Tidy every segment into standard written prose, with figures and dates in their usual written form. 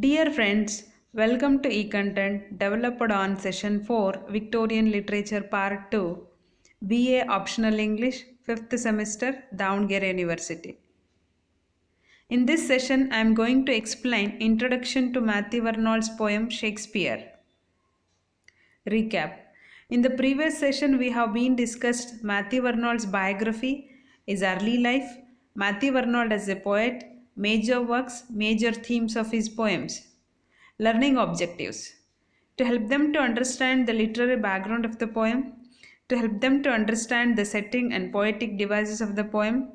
Dear friends, welcome to eContent developed on Session 4 Victorian Literature Part 2 BA Optional English 5th Semester Davangere University. In this session, I am going to explain Introduction to Matthew Vernon's poem Shakespeare. Recap. In the previous session, we have been discussed Matthew Vernon's biography, his early life, Matthew Vernon as a poet, major works, major themes of his poems. Learning objectives. To help them to understand the literary background of the poem, to help them to understand the setting and poetic devices of the poem.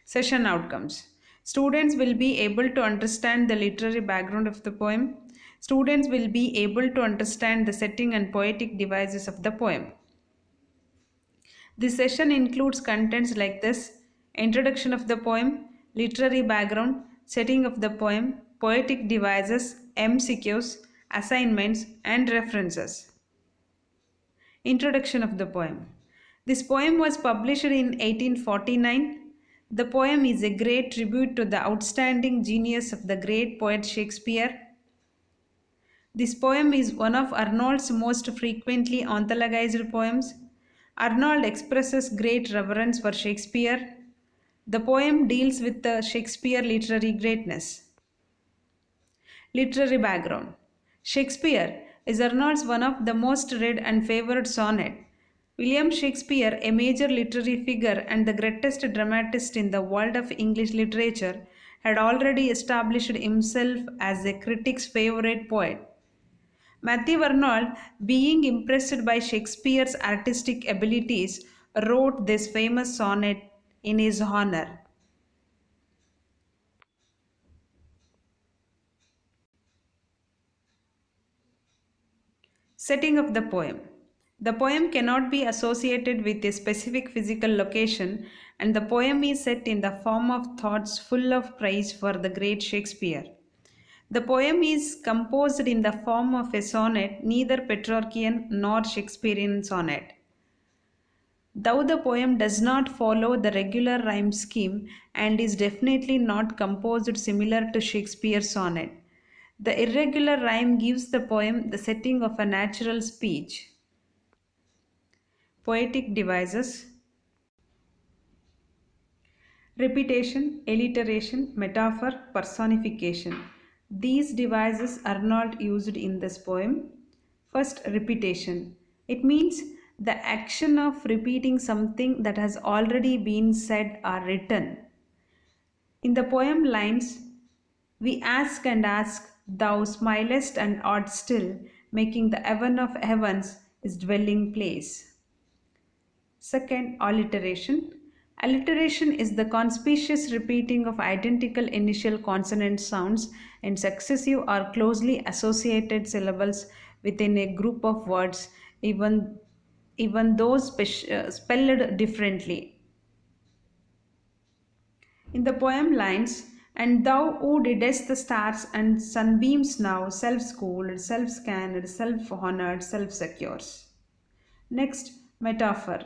Session outcomes. Students will be able to understand the literary background of the poem. Students will be able to understand the setting and poetic devices of the poem. This session includes contents like this: introduction of the poem, literary background, setting of the poem, poetic devices, MCQs, assignments, and references. Introduction of the poem. This poem was published in 1849. The poem is a great tribute to the outstanding genius of the great poet Shakespeare. This poem is one of Arnold's most frequently anthologized poems. Arnold expresses great reverence for Shakespeare. The poem deals with the Shakespeare literary greatness. Literary background. Shakespeare is Arnold's one of the most read and favored sonnet. William Shakespeare, a major literary figure and the greatest dramatist in the world of English literature, had already established himself as a critic's favorite poet. Matthew Arnold, being impressed by Shakespeare's artistic abilities, wrote this famous sonnet in his honor. Setting of the poem. The poem cannot be associated with a specific physical location, and the poem is set in the form of thoughts full of praise for the great Shakespeare. The poem is composed in the form of a sonnet, neither Petrarchian nor Shakespearean sonnet. Though the poem does not follow the regular rhyme scheme and is definitely not composed similar to Shakespeare's sonnet, the irregular rhyme gives the poem the setting of a natural speech. Poetic devices. Repetition, alliteration, metaphor, personification. These devices are not used in this poem. First, repetition. It means the action of repeating something that has already been said or written. In the poem lines, we ask and ask, thou smilest and art still, making the heaven of heavens his dwelling place. Second, alliteration. Alliteration is the conspicuous repeating of identical initial consonant sounds in successive or closely associated syllables within a group of words, even those spelled differently. In the poem lines, and thou who didst the stars and sunbeams now, self-schooled, self-scanned, self-honored, self-secures. Next, metaphor.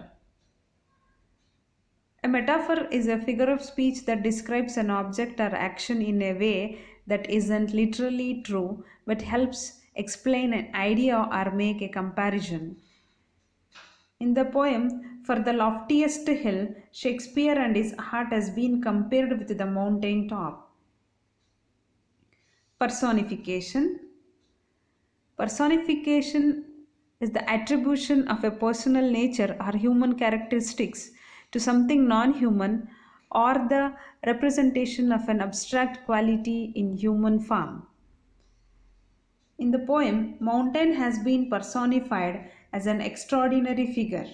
A metaphor is a figure of speech that describes an object or action in a way that isn't literally true but helps explain an idea or make a comparison. In the poem, For the Loftiest Hill, Shakespeare and his heart has been compared with the mountain top. Personification. Personification is the attribution of a personal nature or human characteristics to something non human, or the representation of an abstract quality in human form. In the poem, mountain has been personified as an extraordinary figure.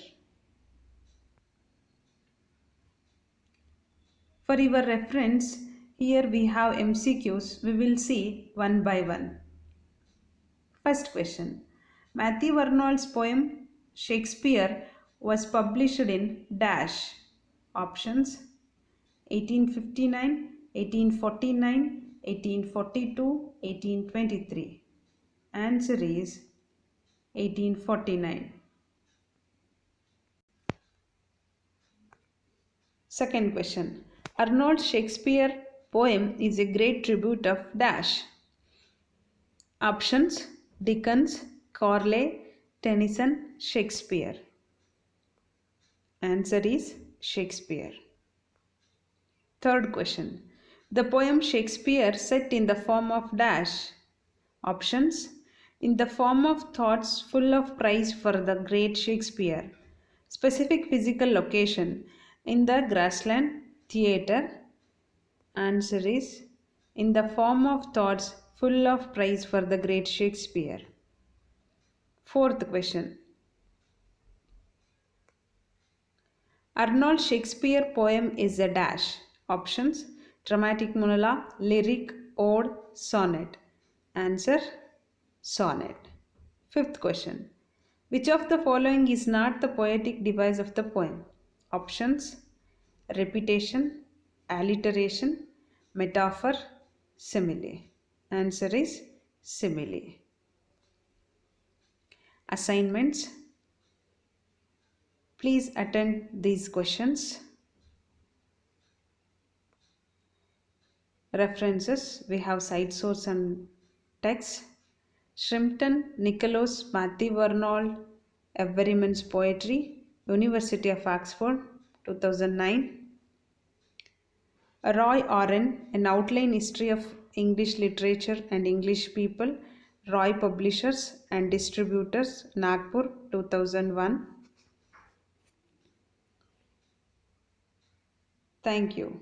For your reference, here we have MCQs. We will see one by one. First question. Matthew Arnold's poem Shakespeare was published in dash. Options: 1859, 1849, 1842, 1823. Answer is 1849. Second question. Arnold's Shakespeare poem is a great tribute of dash. Options: Dickens, Corley, Tennyson, Shakespeare. Answer is Shakespeare. Third question. The poem Shakespeare set in the form of dash. Options: in the form of thoughts full of praise for the great Shakespeare. Specific physical location: in the Grassland Theatre. Answer is in the form of thoughts full of praise for the great Shakespeare. Fourth question. Arnold Shakespeare poem is a dash. Options: dramatic monologue, lyric, ode, sonnet. Answer: sonnet. Fifth question. Which of the following is not the poetic device of the poem? Options: repetition, alliteration, metaphor, simile. Answer is simile. Assignments. Please attend these questions. References: we have site source and text. Shrimpton, Nicholas, Matthew Vernold, Everyman's Poetry, University of Oxford, 2009. Roy Oren, An Outline History of English Literature and English People, Roy Publishers and Distributors, Nagpur, 2001. Thank you.